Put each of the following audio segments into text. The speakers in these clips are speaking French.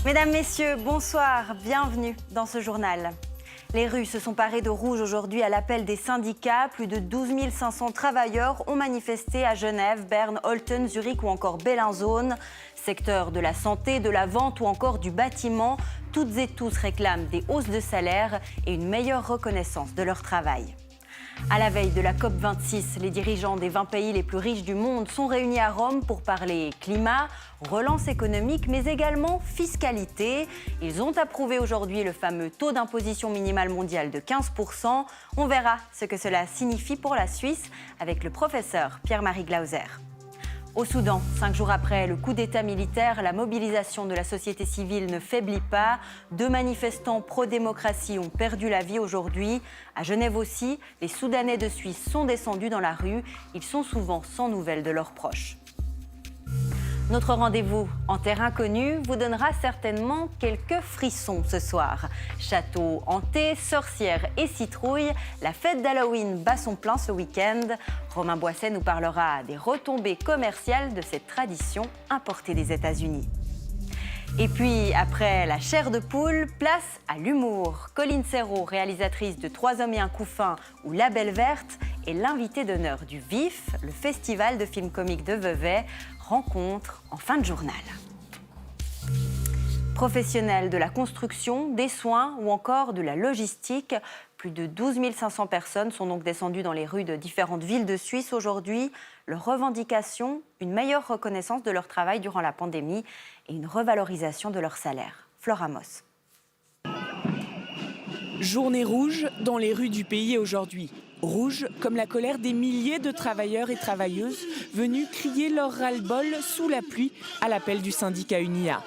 Mesdames, Messieurs, bonsoir, bienvenue dans ce journal. Les rues se sont parées de rouge aujourd'hui à l'appel des syndicats. Plus de 12 500 travailleurs ont manifesté à Genève, Berne, Olten, Zurich ou encore Bellinzone. Secteurs de la santé, de la vente ou encore du bâtiment, toutes et tous réclament des hausses de salaire et une meilleure reconnaissance de leur travail. À la veille de la COP26, les dirigeants des 20 pays les plus riches du monde sont réunis à Rome pour parler climat, relance économique, mais également fiscalité. Ils ont approuvé aujourd'hui le fameux taux d'imposition minimale mondial de 15%. On verra ce que cela signifie pour la Suisse avec le professeur Pierre-Marie Glauser. Au Soudan, 5 jours après le coup d'État militaire, la mobilisation de la société civile ne faiblit pas. 2 manifestants pro-démocratie ont perdu la vie aujourd'hui. À Genève aussi, les Soudanais de Suisse sont descendus dans la rue. Ils sont souvent sans nouvelles de leurs proches. Notre rendez-vous en terre inconnue vous donnera certainement quelques frissons ce soir. Château hanté, sorcières et citrouilles, la fête d'Halloween bat son plein ce week-end. Romain Boisset nous parlera des retombées commerciales de cette tradition importée des États-Unis. Et puis, après la chair de poule, place à l'humour. Colline Serrault, réalisatrice de 3 hommes et un couffin ou La Belle Verte, est l'invitée d'honneur du VIF, le festival de films comiques de Vevey. Rencontre en fin de journal. Professionnels de la construction, des soins ou encore de la logistique, plus de 12 500 personnes sont donc descendues dans les rues de différentes villes de Suisse aujourd'hui. Leur revendication, une meilleure reconnaissance de leur travail durant la pandémie et une revalorisation de leur salaire. Flora Moss. Journée rouge dans les rues du pays aujourd'hui. Rouge comme la colère des milliers de travailleurs et travailleuses venus crier leur ras-le-bol sous la pluie à l'appel du syndicat UNIA.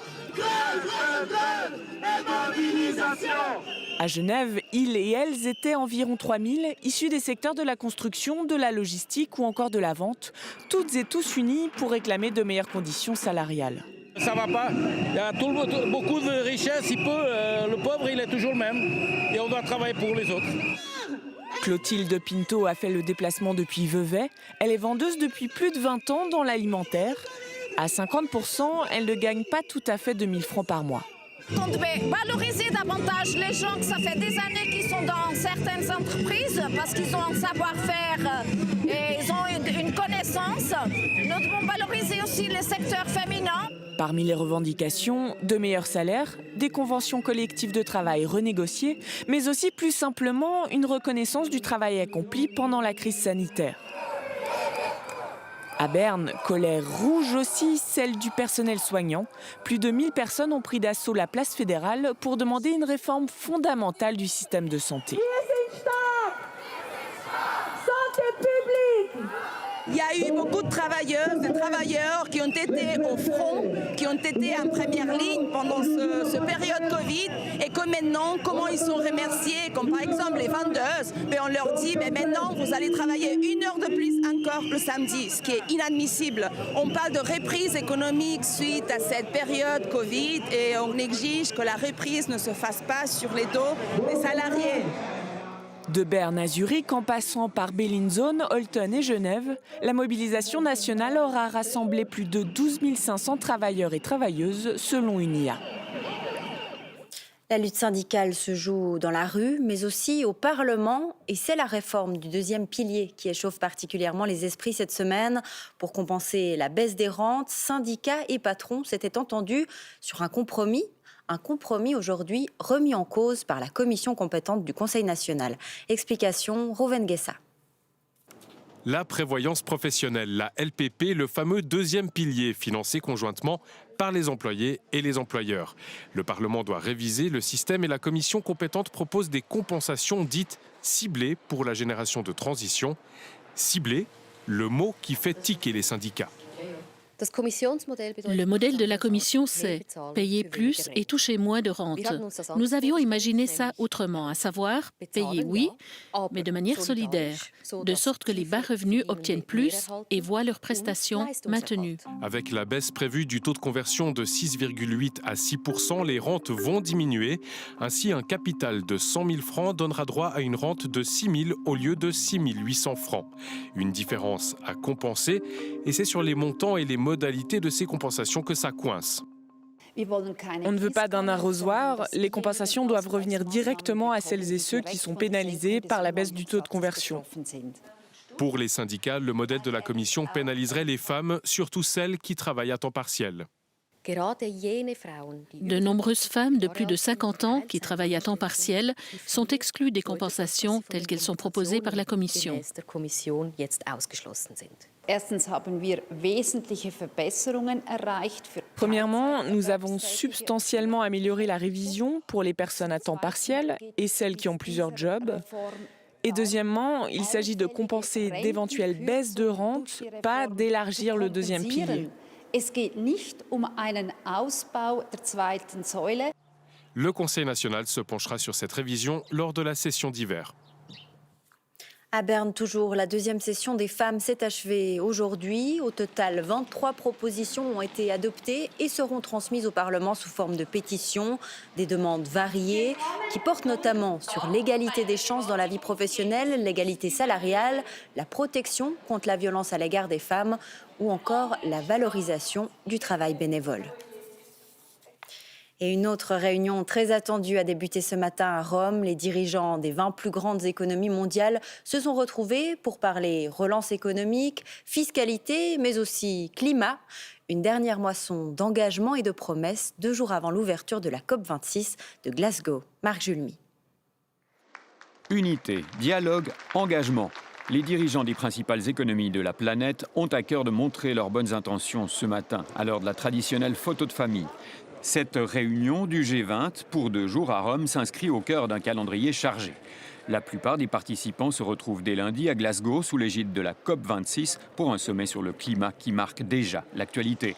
À Genève, ils et elles étaient environ 3000, issus des secteurs de la construction, de la logistique ou encore de la vente, toutes et tous unis pour réclamer de meilleures conditions salariales. Ça va pas. Il y a beaucoup de richesses. Le pauvre, il est toujours le même. Et on doit travailler pour les autres. Clotilde Pinto a fait le déplacement depuis Vevey. Elle est vendeuse depuis plus de 20 ans dans l'alimentaire. À 50%, elle ne gagne pas tout à fait 2000 francs par mois. On devait valoriser davantage les gens que ça fait des années qu'ils sont dans certaines entreprises parce qu'ils ont un savoir-faire et ils ont une connaissance. Nous devons valoriser aussi les secteurs féminins. Parmi les revendications, de meilleurs salaires, des conventions collectives de travail renégociées, mais aussi plus simplement une reconnaissance du travail accompli pendant la crise sanitaire. À Berne, colère rouge aussi, celle du personnel soignant. Plus de 1000 personnes ont pris d'assaut la place fédérale pour demander une réforme fondamentale du système de santé. Il y a eu beaucoup de travailleuses et travailleurs qui ont été au front, qui ont été en première ligne pendant ce période Covid et que maintenant, comment ils sont remerciés, comme par exemple les vendeuses, on leur dit mais maintenant vous allez travailler 1 heure de plus encore le samedi, ce qui est inadmissible. On parle de reprise économique suite à cette période Covid et on exige que la reprise ne se fasse pas sur les dos des salariés. De Berne à Zurich, en passant par Bellinzone, Olten et Genève, la mobilisation nationale aura rassemblé plus de 12 500 travailleurs et travailleuses selon UNIA. La lutte syndicale se joue dans la rue, mais aussi au Parlement. Et c'est la réforme du 2e pilier qui échauffe particulièrement les esprits cette semaine. Pour compenser la baisse des rentes, syndicats et patrons s'étaient entendus sur un compromis. Un compromis aujourd'hui remis en cause par la commission compétente du Conseil national. Explication, Rouven Guessa. La prévoyance professionnelle, la LPP, le fameux 2e pilier financé conjointement par les employés et les employeurs. Le Parlement doit réviser le système et la commission compétente propose des compensations dites ciblées pour la génération de transition. Ciblées, le mot qui fait tiquer les syndicats. Le modèle de la Commission, c'est payer plus et toucher moins de rente. Nous avions imaginé ça autrement, à savoir payer oui, mais de manière solidaire, de sorte que les bas revenus obtiennent plus et voient leurs prestations maintenues. Avec la baisse prévue du taux de conversion de 6,8 à 6%, les rentes vont diminuer. Ainsi, un capital de 100 000 francs donnera droit à une rente de 6 000 au lieu de 6 800 francs. Une différence à compenser, et c'est sur les montants et les modalités de ces compensations que ça coince. On ne veut pas d'un arrosoir, les compensations doivent revenir directement à celles et ceux qui sont pénalisés par la baisse du taux de conversion. Pour les syndicats, le modèle de la Commission pénaliserait les femmes, surtout celles qui travaillent à temps partiel. De nombreuses femmes de plus de 50 ans qui travaillent à temps partiel sont exclues des compensations telles qu'elles sont proposées par la Commission. Premièrement, nous avons substantiellement amélioré la révision pour les personnes à temps partiel et celles qui ont plusieurs jobs. Et deuxièmement, il s'agit de compenser d'éventuelles baisses de rente, pas d'élargir le deuxième pilier. Le Conseil national se penchera sur cette révision lors de la session d'hiver. À Berne, toujours, la deuxième session des femmes s'est achevée aujourd'hui. Au total, 23 propositions ont été adoptées et seront transmises au Parlement sous forme de pétitions. Des demandes variées qui portent notamment sur l'égalité des chances dans la vie professionnelle, l'égalité salariale, la protection contre la violence à l'égard des femmes ou encore la valorisation du travail bénévole. Et une autre réunion très attendue a débuté ce matin à Rome. Les dirigeants des 20 plus grandes économies mondiales se sont retrouvés pour parler relance économique, fiscalité, mais aussi climat. Une dernière moisson d'engagement et de promesses 2 jours avant l'ouverture de la COP26 de Glasgow. Marc Julmy. Unité, dialogue, engagement. Les dirigeants des principales économies de la planète ont à cœur de montrer leurs bonnes intentions ce matin, à l'heure de la traditionnelle photo de famille. Cette réunion du G20 pour 2 jours à Rome s'inscrit au cœur d'un calendrier chargé. La plupart des participants se retrouvent dès lundi à Glasgow sous l'égide de la COP26 pour un sommet sur le climat qui marque déjà l'actualité.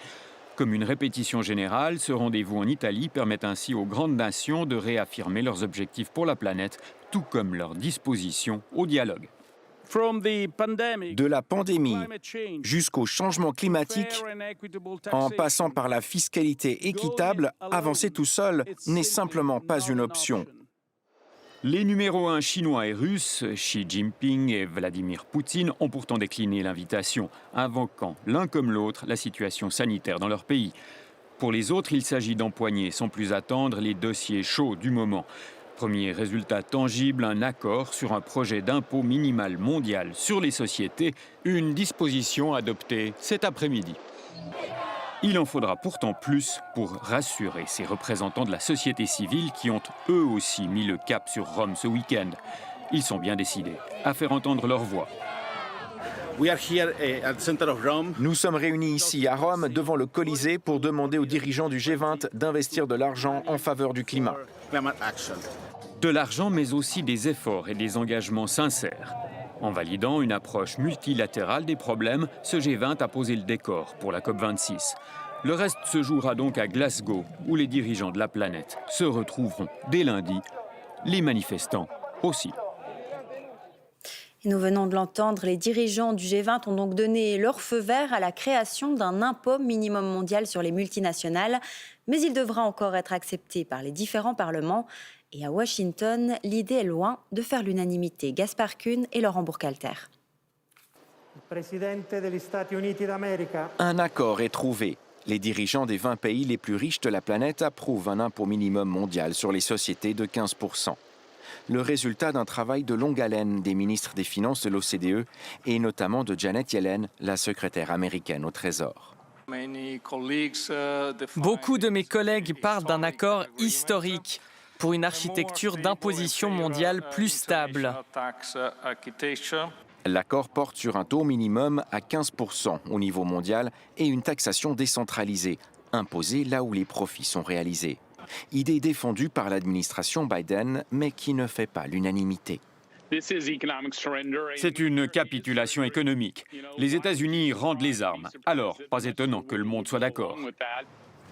Comme une répétition générale, ce rendez-vous en Italie permet ainsi aux grandes nations de réaffirmer leurs objectifs pour la planète, tout comme leur disposition au dialogue. De la pandémie jusqu'au changement climatique, en passant par la fiscalité équitable, avancer tout seul n'est simplement pas une option. Les numéros 1 chinois et russes, Xi Jinping et Vladimir Poutine, ont pourtant décliné l'invitation, invoquant l'un comme l'autre la situation sanitaire dans leur pays. Pour les autres, il s'agit d'empoigner sans plus attendre les dossiers chauds du moment. Premier résultat tangible, un accord sur un projet d'impôt minimal mondial sur les sociétés, une disposition adoptée cet après-midi. Il en faudra pourtant plus pour rassurer ces représentants de la société civile qui ont eux aussi mis le cap sur Rome ce week-end. Ils sont bien décidés à faire entendre leur voix. Nous sommes réunis ici à Rome devant le Colisée pour demander aux dirigeants du G20 d'investir de l'argent en faveur du climat. De l'argent, mais aussi des efforts et des engagements sincères. En validant une approche multilatérale des problèmes, ce G20 a posé le décor pour la COP26. Le reste se jouera donc à Glasgow, où les dirigeants de la planète se retrouveront dès lundi. Les manifestants aussi. Nous venons de l'entendre, les dirigeants du G20 ont donc donné leur feu vert à la création d'un impôt minimum mondial sur les multinationales, mais il devra encore être accepté par les différents parlements. Et à Washington, l'idée est loin de faire l'unanimité. Gaspard Kuhn et Laurent Burkhalter. Un accord est trouvé. Les dirigeants des 20 pays les plus riches de la planète approuvent un impôt minimum mondial sur les sociétés de 15%. Le résultat d'un travail de longue haleine des ministres des Finances de l'OCDE et notamment de Janet Yellen, la secrétaire américaine au Trésor. Beaucoup de mes collègues parlent d'un accord historique pour une architecture d'imposition mondiale plus stable. L'accord porte sur un taux minimum à 15% au niveau mondial et une taxation décentralisée, imposée là où les profits sont réalisés. Idée défendue par l'administration Biden, mais qui ne fait pas l'unanimité. C'est une capitulation économique. Les États-Unis rendent les armes. Alors, pas étonnant que le monde soit d'accord.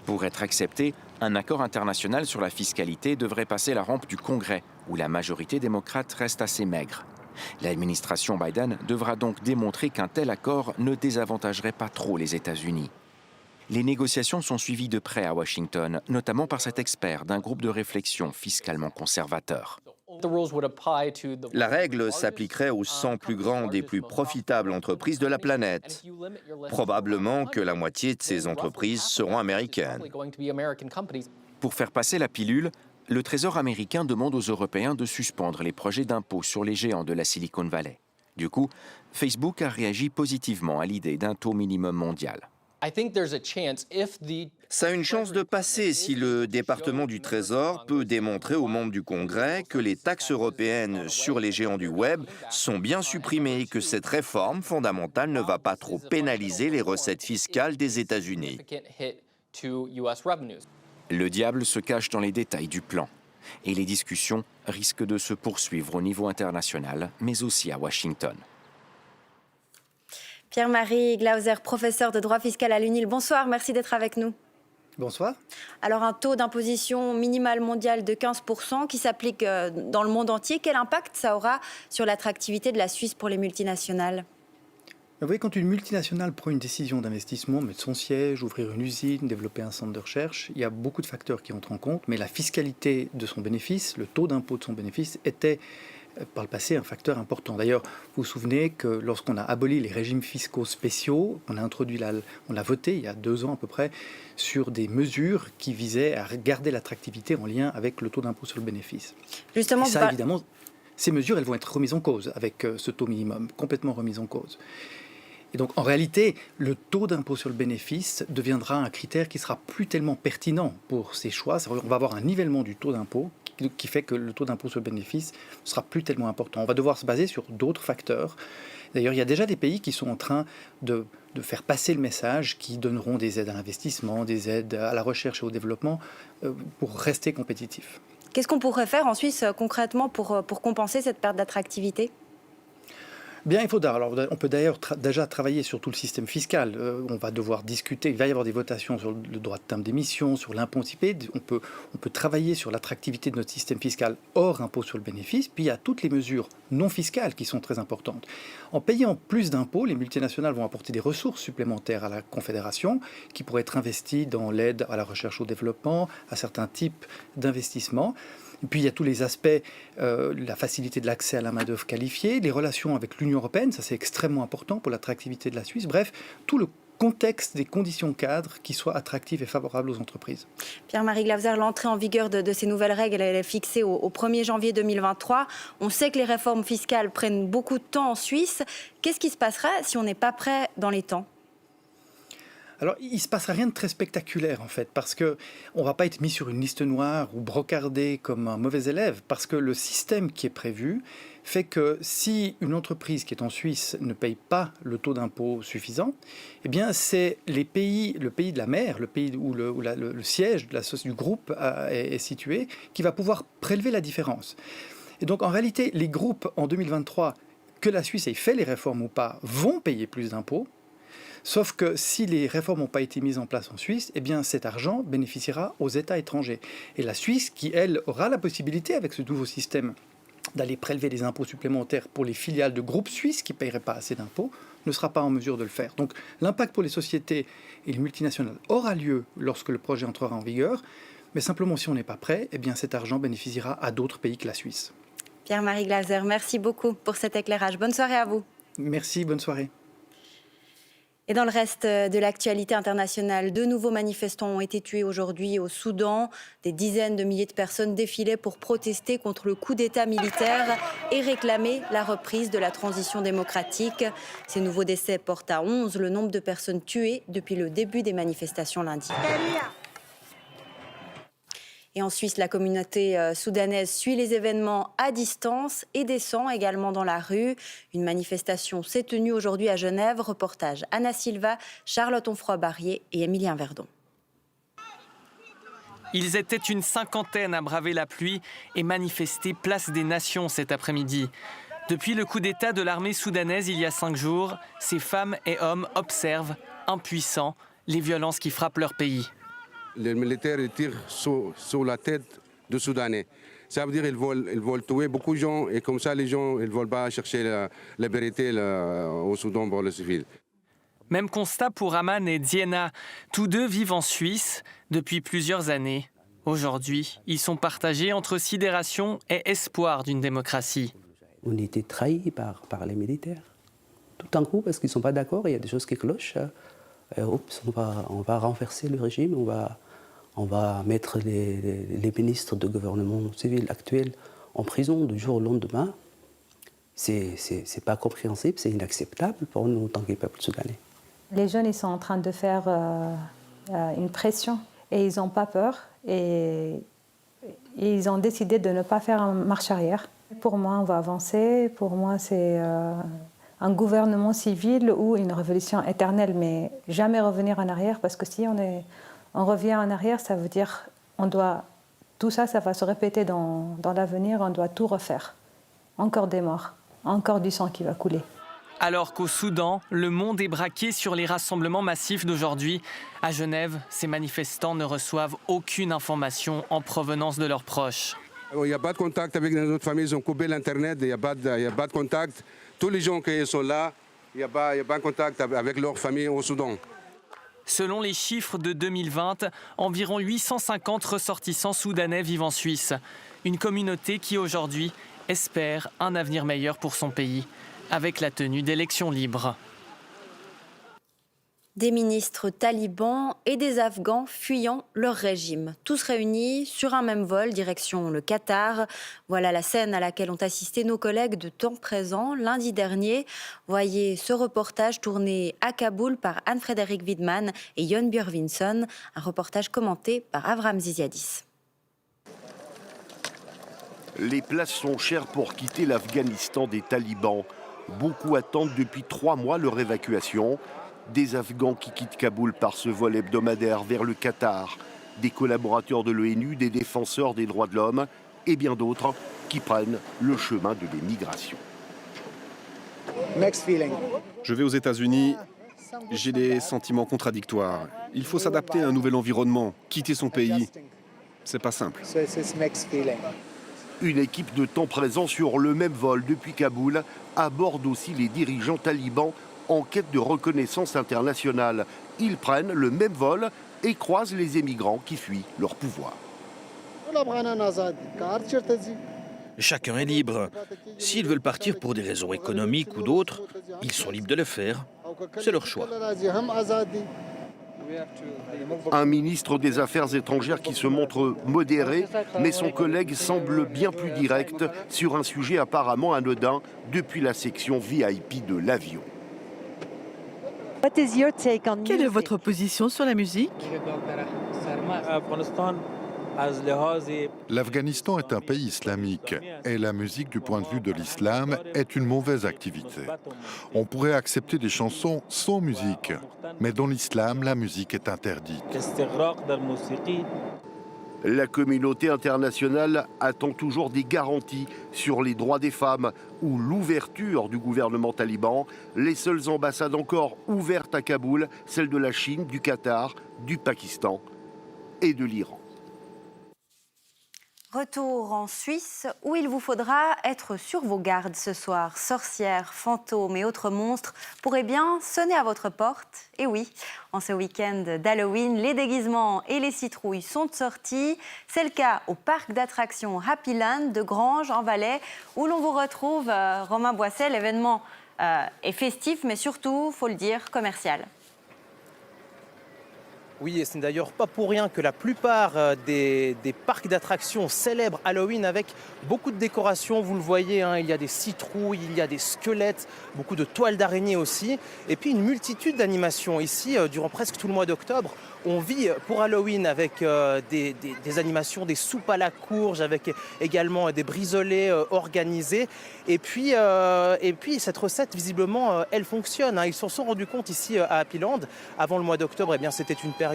Pour être accepté, un accord international sur la fiscalité devrait passer la rampe du Congrès, où la majorité démocrate reste assez maigre. L'administration Biden devra donc démontrer qu'un tel accord ne désavantagerait pas trop les États-Unis. Les négociations sont suivies de près à Washington, notamment par cet expert d'un groupe de réflexion fiscalement conservateur. La règle s'appliquerait aux 100 plus grandes et plus profitables entreprises de la planète. Probablement que la moitié de ces entreprises seront américaines. Pour faire passer la pilule, le Trésor américain demande aux Européens de suspendre les projets d'impôt sur les géants de la Silicon Valley. Du coup, Facebook a réagi positivement à l'idée d'un taux minimum mondial. Ça a une chance de passer si le département du Trésor peut démontrer aux membres du Congrès que les taxes européennes sur les géants du web sont bien supprimées et que cette réforme fondamentale ne va pas trop pénaliser les recettes fiscales des États-Unis. Le diable se cache dans les détails du plan. Et les discussions risquent de se poursuivre au niveau international, mais aussi à Washington. Pierre-Marie Glauser, professeur de droit fiscal à l'UNIL. Bonsoir, merci d'être avec nous. Bonsoir. Alors, un taux d'imposition minimal mondial de 15% qui s'applique dans le monde entier. Quel impact ça aura sur l'attractivité de la Suisse pour les multinationales ? Vous voyez, quand une multinationale prend une décision d'investissement, mettre son siège, ouvrir une usine, développer un centre de recherche, il y a beaucoup de facteurs qui entrent en compte, mais la fiscalité de son bénéfice, le taux d'impôt de son bénéfice était par le passé un facteur important. D'ailleurs, vous vous souvenez que lorsqu'on a aboli les régimes fiscaux spéciaux, on a voté il y a 2 ans à peu près sur des mesures qui visaient à garder l'attractivité en lien avec le taux d'impôt sur le bénéfice. Justement, et ça, évidemment, ces mesures, elles vont être remises en cause avec ce taux minimum, complètement remises en cause. Et donc, en réalité, le taux d'impôt sur le bénéfice deviendra un critère qui sera plus tellement pertinent pour ces choix. On va avoir un nivellement du taux d'impôt qui fait que le taux d'impôt sur le bénéfice sera plus tellement important. On va devoir se baser sur d'autres facteurs. D'ailleurs, il y a déjà des pays qui sont en train de faire passer le message, qui donneront des aides à l'investissement, des aides à la recherche et au développement pour rester compétitifs. Qu'est-ce qu'on pourrait faire en Suisse concrètement pour compenser cette perte d'attractivité ? Bien, on peut d'ailleurs déjà travailler sur tout le système fiscal. On va devoir discuter, il va y avoir des votations sur le droit de timbre d'émission, sur l'impôt anticipé. On peut travailler sur l'attractivité de notre système fiscal hors impôt sur le bénéfice. Puis il y a toutes les mesures non fiscales qui sont très importantes. En payant plus d'impôts, les multinationales vont apporter des ressources supplémentaires à la Confédération qui pourraient être investies dans l'aide à la recherche au développement, à certains types d'investissements. Et puis il y a tous les aspects, la facilité de l'accès à la main-d'œuvre qualifiée, les relations avec l'Union européenne, ça c'est extrêmement important pour l'attractivité de la Suisse. Bref, tout le contexte des conditions cadres qui soient attractives et favorables aux entreprises. Pierre-Marie Glauser, l'entrée en vigueur de ces nouvelles règles, elle est fixée au 1er janvier 2023. On sait que les réformes fiscales prennent beaucoup de temps en Suisse. Qu'est-ce qui se passerait si on n'est pas prêt dans les temps ? Alors, il ne se passera rien de très spectaculaire, en fait, parce qu'on ne va pas être mis sur une liste noire ou brocardé comme un mauvais élève, parce que le système qui est prévu fait que si une entreprise qui est en Suisse ne paye pas le taux d'impôt suffisant, eh bien, c'est le pays de la mère, le pays où le siège du groupe est situé, qui va pouvoir prélever la différence. Et donc, en réalité, les groupes, en 2023, que la Suisse ait fait les réformes ou pas, vont payer plus d'impôts. Sauf que si les réformes n'ont pas été mises en place en Suisse, eh bien cet argent bénéficiera aux États étrangers. Et la Suisse, qui elle aura la possibilité avec ce nouveau système d'aller prélever des impôts supplémentaires pour les filiales de groupes suisses qui ne paieraient pas assez d'impôts, ne sera pas en mesure de le faire. Donc l'impact pour les sociétés et les multinationales aura lieu lorsque le projet entrera en vigueur, mais simplement si on n'est pas prêt, eh bien cet argent bénéficiera à d'autres pays que la Suisse. Pierre-Marie Glauser, merci beaucoup pour cet éclairage. Bonne soirée à vous. Merci, bonne soirée. Et dans le reste de l'actualité internationale, 2 nouveaux manifestants ont été tués aujourd'hui au Soudan. Des dizaines de milliers de personnes défilaient pour protester contre le coup d'État militaire et réclamer la reprise de la transition démocratique. Ces nouveaux décès portent à 11 le nombre de personnes tuées depuis le début des manifestations lundi. Et en Suisse, la communauté soudanaise suit les événements à distance et descend également dans la rue. Une manifestation s'est tenue aujourd'hui à Genève. Reportage Anna Silva, Charlotte Onfroy-Barrier et Émilien Verdon. Ils étaient une 50aine à braver la pluie et manifester place des Nations cet après-midi. Depuis le coup d'État de l'armée soudanaise il y a 5 jours, ces femmes et hommes observent, impuissants, les violences qui frappent leur pays. Les militaires tirent sur la tête des Soudanais. Ça veut dire qu'ils veulent tuer beaucoup de gens et comme ça les gens ne veulent pas chercher la vérité au Soudan pour le civil. Même constat pour Aman et Diena. Tous deux vivent en Suisse depuis plusieurs années. Aujourd'hui, ils sont partagés entre sidération et espoir d'une démocratie. On était trahis par les militaires. Tout d'un coup, parce qu'ils ne sont pas d'accord, il y a des choses qui clochent. Oups, on va renverser le régime, on va mettre les ministres de gouvernement civil actuels en prison du jour au lendemain. C'est pas compréhensible, c'est inacceptable pour nous en tant que peuple soudanais. Les jeunes, ils sont en train de faire une pression et ils n'ont pas peur et ils ont décidé de ne pas faire une marche arrière. Pour moi, on va avancer. Pour moi, c'est un gouvernement civil ou une révolution éternelle, mais jamais revenir en arrière, parce que si on revient en arrière, ça veut dire tout ça va se répéter dans l'avenir, on doit tout refaire. Encore des morts, encore du sang qui va couler. Alors qu'au Soudan, le monde est braqué sur les rassemblements massifs d'aujourd'hui, à Genève, ces manifestants ne reçoivent aucune information en provenance de leurs proches. Il n'y a pas de contact avec notre famille, ils ont coupé l'Internet, il n'y a pas de contact. Tous les gens qui sont là, il n'y a pas de contact avec leur famille au Soudan. Selon les chiffres de 2020, environ 850 ressortissants soudanais vivent en Suisse. Une communauté qui aujourd'hui espère un avenir meilleur pour son pays, avec la tenue d'élections libres. Des ministres talibans et des Afghans fuyant leur régime. Tous réunis sur un même vol, direction le Qatar. Voilà la scène à laquelle ont assisté nos collègues de temps présent lundi dernier. Voyez ce reportage tourné à Kaboul par Anne-Frédérique Wiedmann et Jon Björvinsson. Un reportage commenté par Avram Ziziadis. Les places sont chères pour quitter l'Afghanistan des talibans. Beaucoup attendent depuis 3 mois leur évacuation. Des Afghans qui quittent Kaboul par ce vol hebdomadaire vers le Qatar, des collaborateurs de l'ONU, des défenseurs des droits de l'homme et bien d'autres qui prennent le chemin de l'émigration. Je vais aux États-Unis, j'ai des sentiments contradictoires. Il faut s'adapter à un nouvel environnement, quitter son pays. C'est pas simple. Une équipe de temps présent sur le même vol depuis Kaboul aborde aussi les dirigeants talibans en quête de reconnaissance internationale. Ils prennent le même vol et croisent les émigrants qui fuient leur pouvoir. Chacun est libre. S'ils veulent partir pour des raisons économiques ou d'autres, ils sont libres de le faire. C'est leur choix. Un ministre des Affaires étrangères qui se montre modéré, mais son collègue semble bien plus direct sur un sujet apparemment anodin depuis la section VIP de l'avion. Quelle est votre position sur la musique ? L'Afghanistan est un pays islamique et la musique du point de vue de l'islam est une mauvaise activité. On pourrait accepter des chansons sans musique, mais dans l'islam, la musique est interdite. La communauté internationale attend toujours des garanties sur les droits des femmes ou l'ouverture du gouvernement taliban. Les seules ambassades encore ouvertes à Kaboul, celles de la Chine, du Qatar, du Pakistan et de l'Iran. Retour en Suisse, où il vous faudra être sur vos gardes ce soir. Sorcières, fantômes et autres monstres pourraient bien sonner à votre porte. Et oui, en ce week-end d'Halloween, les déguisements et les citrouilles sont sortis. C'est le cas au parc d'attractions Happy Land de Granges, en Valais, où l'on vous retrouve, Romain Boisset. L'événement est festif, mais surtout, il faut le dire, commercial. Oui, et ce n'est d'ailleurs pas pour rien que la plupart des parcs d'attractions célèbrent Halloween avec beaucoup de décorations. Vous le voyez, hein, il y a des citrouilles, il y a des squelettes, beaucoup de toiles d'araignées aussi. Et puis une multitude d'animations. Ici, durant presque tout le mois d'octobre, on vit pour Halloween avec des animations, des soupes à la courge, avec également des brisolets organisés. Et puis cette recette, visiblement, elle fonctionne. Hein. Ils s'en sont rendus compte ici à Happy Land. Avant le mois d'octobre, eh bien, c'était une période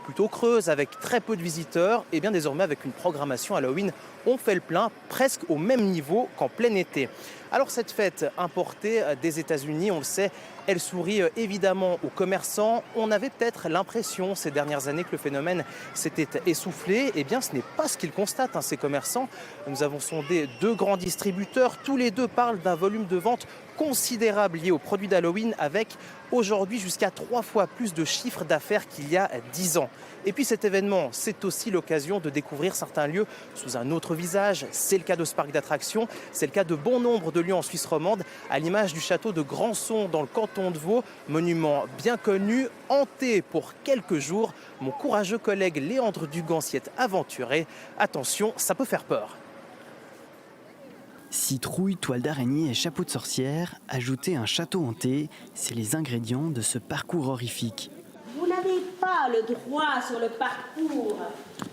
plutôt creuse avec très peu de visiteurs. Et bien désormais, avec une programmation Halloween, on fait le plein presque au même niveau qu'en plein été. Alors cette fête importée des États-Unis, on le sait, Elle sourit évidemment aux commerçants. On avait peut-être l'impression ces dernières années que le phénomène s'était essoufflé. Eh bien, ce n'est pas ce qu'ils constatent, ces commerçants. Nous avons sondé 2 grands distributeurs. Tous les 2 parlent d'un volume de vente considérable lié aux produits d'Halloween, avec aujourd'hui jusqu'à 3 fois plus de chiffre d'affaires qu'il y a 10 ans. Et puis cet événement, c'est aussi l'occasion de découvrir certains lieux sous un autre visage. C'est le cas de ce parc d'attractions, c'est le cas de bon nombre de lieux en Suisse romande, à l'image du château de Grandson dans le canton de Vaud, monument bien connu, hanté pour quelques jours. Mon courageux collègue Léandre Dugan s'y est aventuré. Attention, ça peut faire peur. Citrouille, toile d'araignée et chapeau de sorcière, ajouter un château hanté, c'est les ingrédients de ce parcours horrifique. Vous n'avez pas le droit sur le parcours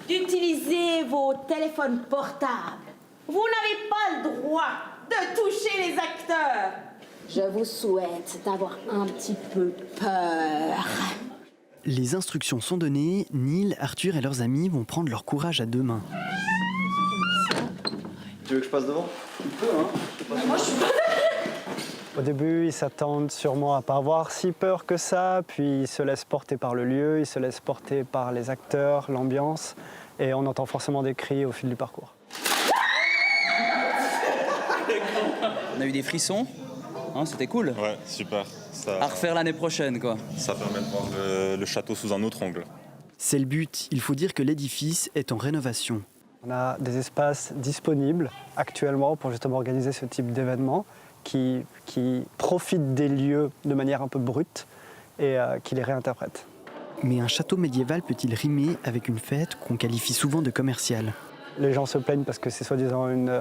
d'utiliser vos téléphones portables. Vous n'avez pas le droit de toucher les acteurs. Je vous souhaite d'avoir un petit peu peur. Les instructions sont données, Neil, Arthur et leurs amis vont prendre leur courage à 2 mains. Tu veux que je passe devant? Tu peux, hein. Moi, je suis pas... Au début, ils s'attendent sûrement à pas avoir si peur que ça, puis ils se laissent porter par le lieu, ils se laissent porter par les acteurs, l'ambiance, et on entend forcément des cris au fil du parcours. On a eu des frissons, hein, c'était cool. Ouais, super. Ça... À refaire l'année prochaine, quoi. Ça permet de voir le château sous un autre angle. C'est le but, il faut dire que l'édifice est en rénovation. On a des espaces disponibles actuellement pour justement organiser ce type d'événement qui profitent des lieux de manière un peu brute et qui les réinterprètent. Mais un château médiéval peut-il rimer avec une fête qu'on qualifie souvent de commerciale? Les gens se plaignent parce que c'est soi-disant une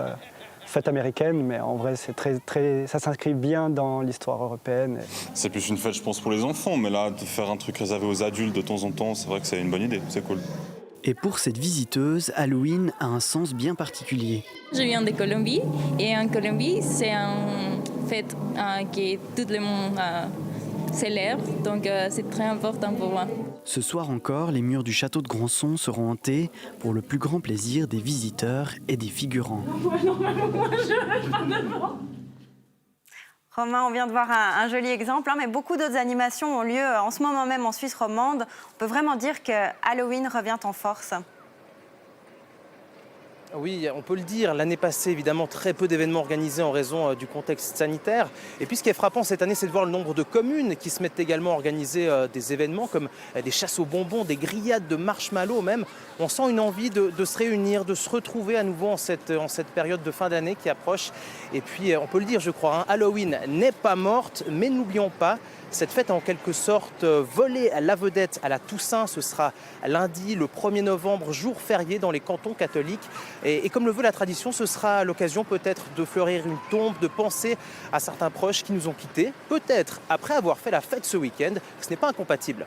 fête américaine, mais en vrai, ça s'inscrit bien dans l'histoire européenne. C'est plus une fête, je pense, pour les enfants, mais là, de faire un truc réservé aux adultes de temps en temps, c'est vrai que c'est une bonne idée, c'est cool. Et pour cette visiteuse, Halloween a un sens bien particulier. Je viens de Colombie, et en Colombie, c'est une fête que tout le monde célèbre, donc c'est très important pour moi. Ce soir encore, les murs du château de Grandson seront hantés pour le plus grand plaisir des visiteurs et des figurants. Romain, on vient de voir un joli exemple, mais beaucoup d'autres animations ont lieu en ce moment même en Suisse romande. On peut vraiment dire que Halloween revient en force. Oui, on peut le dire. L'année passée, évidemment, très peu d'événements organisés en raison du contexte sanitaire. Et puis, ce qui est frappant cette année, c'est de voir le nombre de communes qui se mettent également à organiser des événements comme des chasses aux bonbons, des grillades de marshmallows même. On sent une envie de se réunir, de se retrouver à nouveau en cette période de fin d'année qui approche. Et puis, on peut le dire, je crois, Halloween n'est pas morte, mais n'oublions pas, cette fête a en quelque sorte volé la vedette à la Toussaint. Ce sera lundi, le 1er novembre, jour férié dans les cantons catholiques. Et comme le veut la tradition, ce sera l'occasion peut-être de fleurir une tombe, de penser à certains proches qui nous ont quittés. Peut-être après avoir fait la fête ce week-end, ce n'est pas incompatible.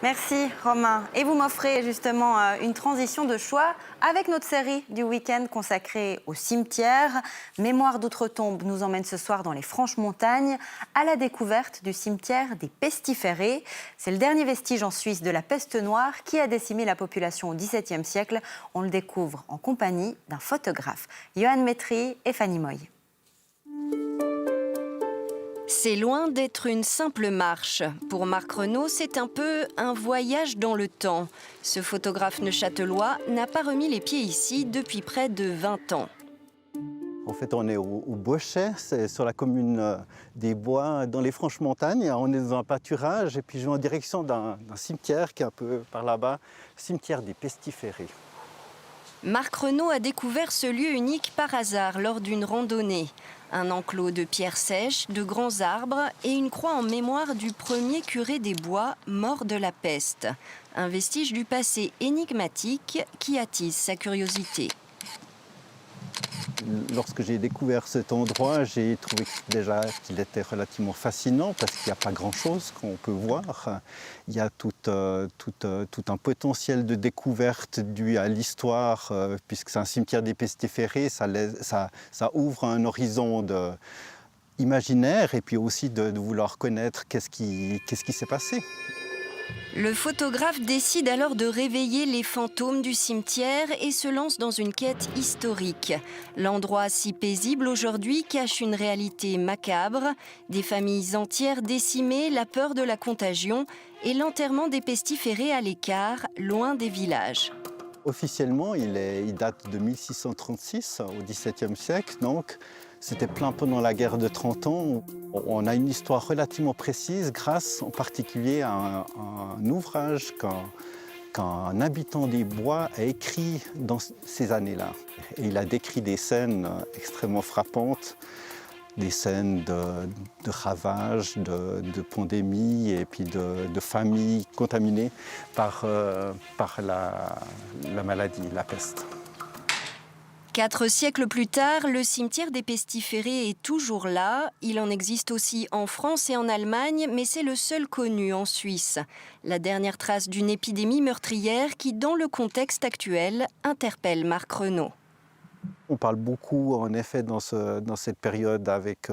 Merci Romain. Et vous m'offrez justement une transition de choix avec notre série du week-end consacrée au cimetière. Mémoire d'outre-tombe nous emmène ce soir dans les Franches-Montagnes à la découverte du cimetière des pestiférés. C'est le dernier vestige en Suisse de la peste noire qui a décimé la population au XVIIe siècle. On le découvre en compagnie d'un photographe, Johan Métry et Fanny Moy. C'est loin d'être une simple marche. Pour Marc Renaud, c'est un peu un voyage dans le temps. Ce photographe neuchâtelois n'a pas remis les pieds ici depuis près de 20 ans. En fait, on est au Bochet, c'est sur la commune des Bois, dans les Franches-Montagnes. On est dans un pâturage et puis je vais en direction d'un cimetière qui est un peu par là-bas, cimetière des pestiférés. Marc Renaud a découvert ce lieu unique par hasard lors d'une randonnée. Un enclos de pierres sèches, de grands arbres et une croix en mémoire du premier curé des Bois mort de la peste. Un vestige du passé énigmatique qui attise sa curiosité. Lorsque j'ai découvert cet endroit, j'ai trouvé déjà qu'il était relativement fascinant parce qu'il n'y a pas grand-chose qu'on peut voir. Il y a tout un potentiel de découverte dû à l'histoire, puisque c'est un cimetière des pestiférés, ça ouvre un horizon imaginaire et puis aussi de vouloir connaître qu'est-ce qui s'est passé. Le photographe décide alors de réveiller les fantômes du cimetière et se lance dans une quête historique. L'endroit si paisible aujourd'hui cache une réalité macabre, des familles entières décimées, la peur de la contagion et l'enterrement des pestiférés à l'écart, loin des villages. Officiellement, il date de 1636, au XVIIe siècle, donc c'était plein pendant la guerre de 30 ans. On a une histoire relativement précise grâce en particulier à un ouvrage qu'un habitant des bois a écrit dans ces années-là. Et il a décrit des scènes extrêmement frappantes, des scènes de ravages, de pandémies et puis de familles contaminées par la maladie, la peste. 4 siècles plus tard, le cimetière des pestiférés est toujours là. Il en existe aussi en France et en Allemagne, mais c'est le seul connu en Suisse. La dernière trace d'une épidémie meurtrière qui, dans le contexte actuel, interpelle Marc Renaud. On parle beaucoup, en effet, dans cette période avec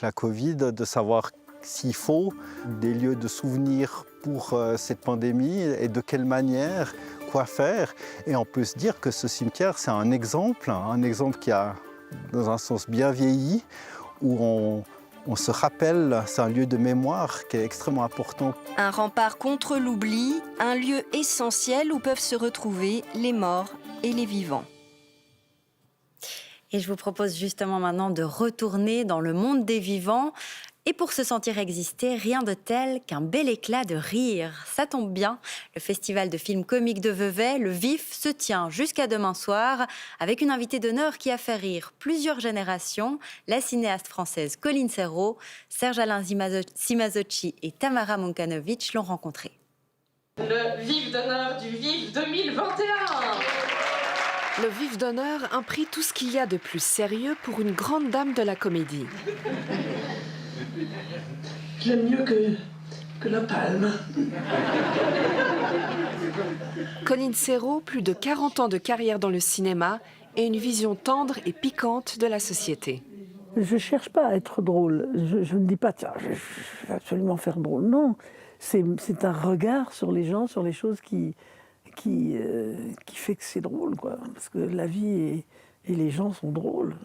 la Covid, de savoir s'il faut des lieux de souvenirs pour cette pandémie et de quelle manière, quoi faire. Et on peut se dire que ce cimetière, c'est un exemple qui a, dans un sens, bien vieilli, où on se rappelle, c'est un lieu de mémoire qui est extrêmement important. Un rempart contre l'oubli, un lieu essentiel où peuvent se retrouver les morts et les vivants. Et je vous propose justement maintenant de retourner dans le monde des vivants. Et pour se sentir exister, rien de tel qu'un bel éclat de rire. Ça tombe bien, le festival de films comiques de Vevey, le VIF, se tient jusqu'à demain soir avec une invitée d'honneur qui a fait rire plusieurs générations, la cinéaste française Colline Serrault, Serge-Alain Simazocchi et Tamara Monkanovic l'ont rencontrée. Le VIF d'honneur du VIF 2021. Le VIF d'honneur, un prix tout ce qu'il y a de plus sérieux pour une grande dame de la comédie. Je l'aime mieux que la palme. Colline Serrault, plus de 40 ans de carrière dans le cinéma et une vision tendre et piquante de la société. Je ne cherche pas à être drôle. Je ne dis pas, tiens, je vais absolument faire drôle. Non, c'est un regard sur les gens, sur les choses qui fait que c'est drôle, quoi. Parce que la vie et les gens sont drôles.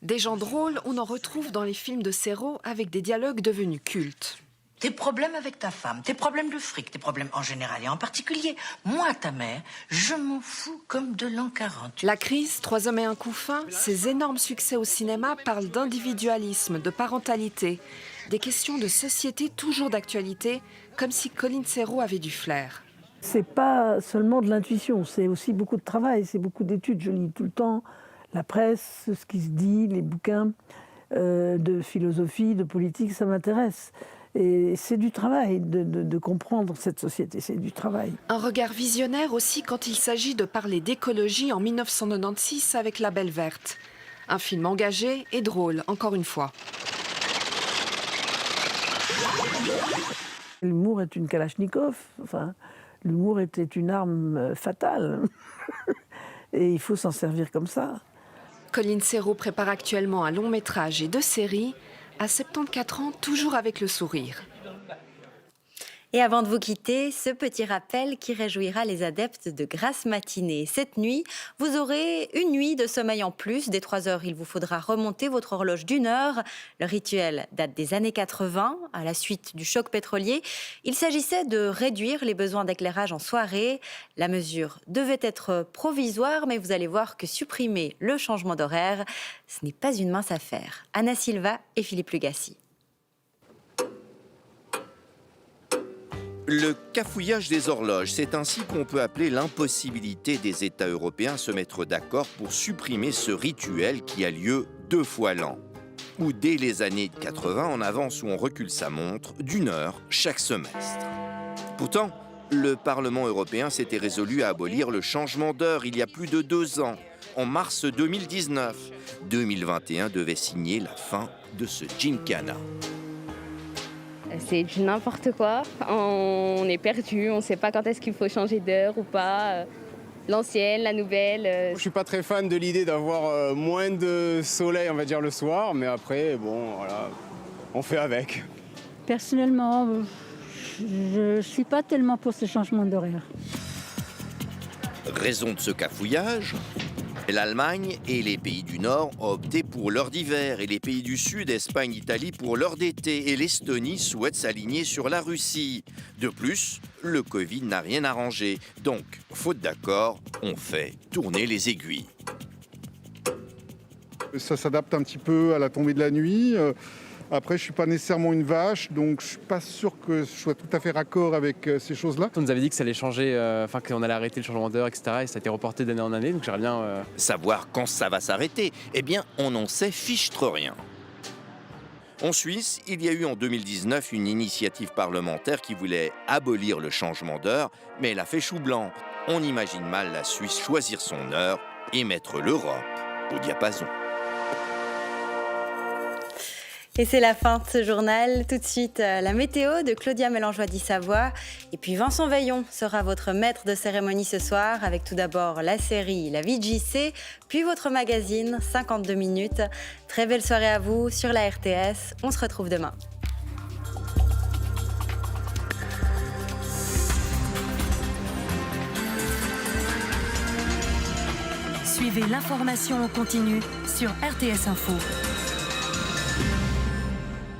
Des gens drôles, on en retrouve dans les films de Serrault avec des dialogues devenus cultes. Tes problèmes avec ta femme, tes problèmes de fric, tes problèmes en général et en particulier, moi, ta mère, je m'en fous comme de l'an 40. La crise, 3 hommes et un coup fin, ces énormes succès au cinéma parlent d'individualisme, de parentalité, des questions de société toujours d'actualité, comme si Colline Serrault avait du flair. C'est pas seulement de l'intuition, c'est aussi beaucoup de travail, c'est beaucoup d'études. Je lis tout le temps la presse, ce qui se dit, les bouquins de philosophie, de politique, ça m'intéresse. Et c'est du travail de comprendre cette société, c'est du travail. Un regard visionnaire aussi quand il s'agit de parler d'écologie en 1996 avec La Belle Verte. Un film engagé et drôle, encore une fois. L'humour est une kalachnikov, enfin, l'humour était une arme fatale. Et il faut s'en servir comme ça. Colline Serrault prépare actuellement un long métrage et 2 séries. À 74 ans, toujours avec le sourire. Et avant de vous quitter, ce petit rappel qui réjouira les adeptes de grasse matinée. Cette nuit, vous aurez une nuit de sommeil en plus. Dès 3 heures, il vous faudra remonter votre horloge d'1 heure. Le rituel date des années 80, à la suite du choc pétrolier. Il s'agissait de réduire les besoins d'éclairage en soirée. La mesure devait être provisoire, mais vous allez voir que supprimer le changement d'horaire, ce n'est pas une mince affaire. Anna Silva et Philippe Lugassi. Le cafouillage des horloges, c'est ainsi qu'on peut appeler l'impossibilité des États européens à se mettre d'accord pour supprimer ce rituel qui a lieu 2 fois l'an. Ou dès les années 80, on avance ou on recule sa montre d'1 heure chaque semestre. Pourtant, le Parlement européen s'était résolu à abolir le changement d'heure il y a plus de 2 ans, en mars 2019. 2021 devait signer la fin de ce gymkhana. C'est du n'importe quoi, on est perdu, on ne sait pas quand est-ce qu'il faut changer d'heure ou pas, l'ancienne, la nouvelle. Je ne suis pas très fan de l'idée d'avoir moins de soleil, on va dire, le soir, mais après, bon, voilà, on fait avec. Personnellement, je Je ne suis pas tellement pour ce changement d'horaire. Raison de ce cafouillage, l'Allemagne et les pays du Nord ont opté pour l'heure d'hiver et les pays du Sud, Espagne, Italie, pour l'heure d'été. Et l'Estonie souhaite s'aligner sur la Russie. De plus, le Covid n'a rien arrangé. Donc, faute d'accord, on fait tourner les aiguilles. Ça s'adapte un petit peu à la tombée de la nuit. Après, je ne suis pas nécessairement une vache, donc je ne suis pas sûr que je sois tout à fait raccord avec ces choses-là. On nous avait dit que ça allait changer, qu'on allait arrêter le changement d'heure, etc. Et ça a été reporté d'année en année, donc j'aimerais bien... Savoir quand ça va s'arrêter, eh bien, on n'en sait fichtre rien. En Suisse, il y a eu en 2019 une initiative parlementaire qui voulait abolir le changement d'heure, mais elle a fait chou blanc. On imagine mal la Suisse choisir son heure et mettre l'Europe au diapason. Et c'est la fin de ce journal. Tout de suite, la météo de Claudia Mélangeois-Savoie. Et puis Vincent Veillon sera votre maître de cérémonie ce soir, avec tout d'abord la série La vie de JC, puis votre magazine 52 minutes. Très belle soirée à vous sur la RTS. On se retrouve demain. Suivez l'information en continu sur RTS Info.